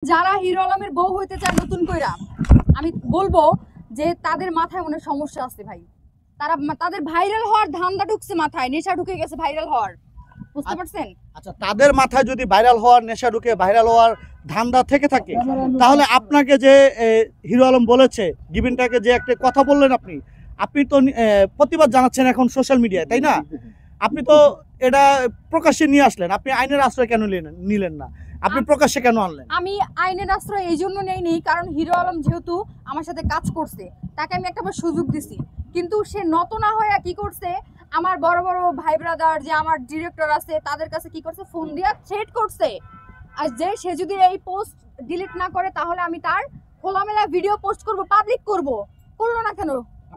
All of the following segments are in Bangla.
যারা হিরো আলমের বউ হইতে চায় নতুন কইরা, আমি বলবো যে তাদের মাথায় মনে সমস্যা আছে ভাই। তাদের ভাইরাল হওয়ার ধান্দা ঢুকছে মাথায়, নেশা ঢুকে গেছে ভাইরাল হওয়ার, বুঝতে পারছেন? আচ্ছা, তাদের মাথায় যদি ভাইরাল হওয়ার নেশা ঢুকে ভাইরাল হওয়ার ধান্দা থেকে থাকে, তাহলে আপনাকে যে হিরো আলম বলেছে, গিভিনটাকে যে একটা কথা বললেন, আপনি তো প্রতিবাদ জানাচ্ছেন এখন সোশ্যাল মিডিয়ায়, তাই না? আপনি তো এটা প্রকাশ্যে নিয়ে আসলেন, আপনি আইনের আশ্রয় কেন নিলেন না? আপনি প্রকাশ্যে কেন আনলেন? আমি আইনের আশ্রয় এই জন্য নেইনি, কারণ হিরো আলম যেহেতু আমার সাথে কাজ করছে, তাকে আমি একটা সুযোগ দিছি। কিন্তু সে নত না হয়ে কি করছে, আমার বড় বড় ভাই ব্রাদার যে আমার ডিরেক্টর আছে তাদের কাছে কি করছে, ফোন দিয়ে থ্রেট করছে। আর যে সে যদি এই পোস্ট ডিলিট না করে, তাহলে আমি তার খোলামেলা ভিডিও পোস্ট করব, পাবলিক করব। করলো না কেন?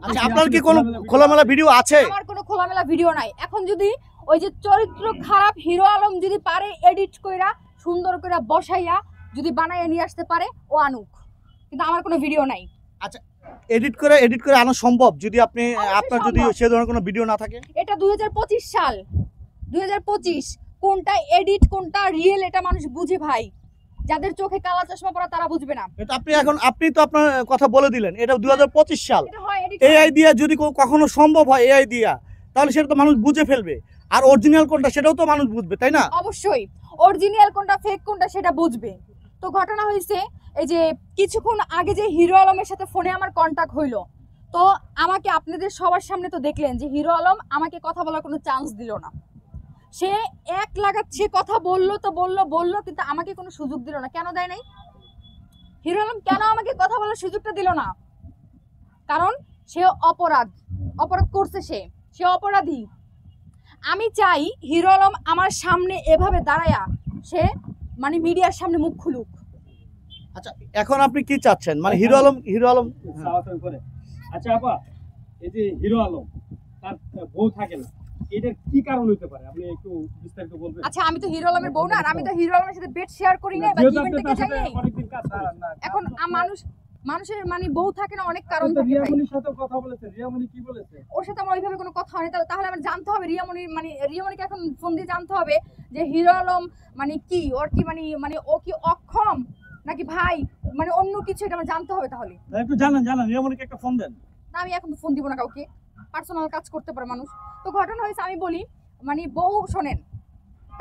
আচ্ছা, আপনার কি কোনো খোলামেলা ভিডিও আছে? আমার কোনো খোলামেলা ভিডিও নাই। এখন যদি ওই যে চরিত্র খারাপ হিরো আলম যদি পারে এডিট কইরা সুন্দর করে বসাইয়া যদি বানাইয়া নিয়ে আসতে পারে, ও আনুক, কিন্তু আমার কোনো ভিডিও নাই। আচ্ছা, এডিট করে আনা সম্ভব যদি আপনার যদি সে ধরনের কোনো ভিডিও না থাকে? এটা 2025 সাল, 2025, কোনটা এডিট কোনটা রিয়েল এটা মানুষ বুঝে ভাই। যাদের চোখে কালা চশমা পরা তারা বুঝবে না। এটা আপনি তো আপনার কথা বলে দিলেন, এটা 2025 সাল। এটা হয় এডিট। এআই দিয়া যদি কখনো সম্ভব হয়, এআই দিয়া, তাহলে সেটা তো মানুষ বুঝে ফেলবে। আর অরিজিনাল কোনটা সেটাও তো মানুষ বুঝবে, তাই না? অবশ্যই অরিজিনাল কোনটা ফেক কোনটা সেটা বুঝবে। তো ঘটনা হয়েছে এই যে কিছুক্ষণ আগে যে হিরো আলমের সাথে ফোনে আমার কন্টাক্ট হইলো, তো আমাকে আপনাদের সবার সামনে তো দেখলেন যে হিরো আলম আমাকে কথা বলার কোনো চান্স দিল না। সে এক লাগাচ্ছে, কথা বললো তো বললো, কিন্তু আমাকে কোনো সুযোগ দিল না। কেন দেয় নাই? হিরো আলম কেন আমাকে কথা বলার সুযোগটা দিল না? কারণ সে অপরাধ করছে, সে অপরাধী। আমি চাই হিরো আলম আমার সামনে এভাবে দাঁড়ায়া সে মানে মিডিয়ার সামনে মুখ খুলুক। আচ্ছা, এখন আপনি কি চাচ্ছেন? মানে হিরো আলম আচ্ছা আপা, এই যে হিরো আলম তার বউ থাকে না, এটার কি কারণ হতে পারে, আপনি একটু বিস্তারিত বলবেন? আচ্ছা, আমি তো হিরো আলমের বউ না, আর আমি তো হিরো আলমের সাথে বেড শেয়ার করি না বা ইভেন্ট থেকে যাই নাই। অনেকদিন কাজ করেন। এখন মানুষের মানে বউ থাকে না, অনেক কারণ থাকে। রিয়ামনির সাথে কথা বলেছে, রিয়ামনি কি বলেছে? ওর সাথে আমার ওইভাবে কোনো কথা হয়নি। তাহলে আমার জানতে হবে রিয়ামনিকে এখন ফোন দিয়ে জানতে হবে যে হিরো আলম মানে কি, ওর কি মানে ও কি অক্ষম নাকি ভাই, মানে অন্য কিছু, এটা আমার জানতে হবে। তাহলে একটু জানান রিয়ামনিকে একটা ফোন দেন। না, আমি এখন ফোন দিব না কাউকে, পার্সোনাল কাজ করতে পারে মানুষ। তো ঘটনা হয়েছে, আমি বলি মানে বউ শোনেন,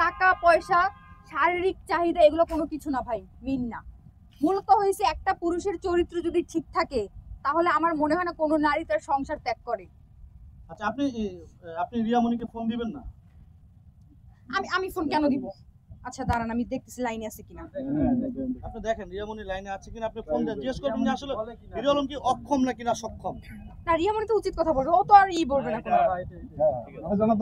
টাকা পয়সা শারীরিক চাহিদা এগুলো কোনো কিছু না ভাই, মিন না। মূলত হয়েছে একটা পুরুষের চরিত্র যদি ঠিক থাকে, তাহলে আমার মনে হয় না কোনো নারী তার সংসার ত্যাগ করে। আচ্ছা, আপনি রিয়ামনিকে ফোন দিবেন না? আমি ফোন কেন দিব? আচ্ছা দাঁড়ান, আমি দেখতেছি লাইনে আছে কিনা। আপনি দেখেন রিয়ামনি লাইনে আছে কিনা, আপনি ফোন দেন, জিজ্ঞেস করবেন যে আসলে হিরো আলম কি অক্ষম নাকি না সক্ষম। না, রিয়ামনি তো উচিত কথা বলবে, ও তো আর বলবে না কোনো।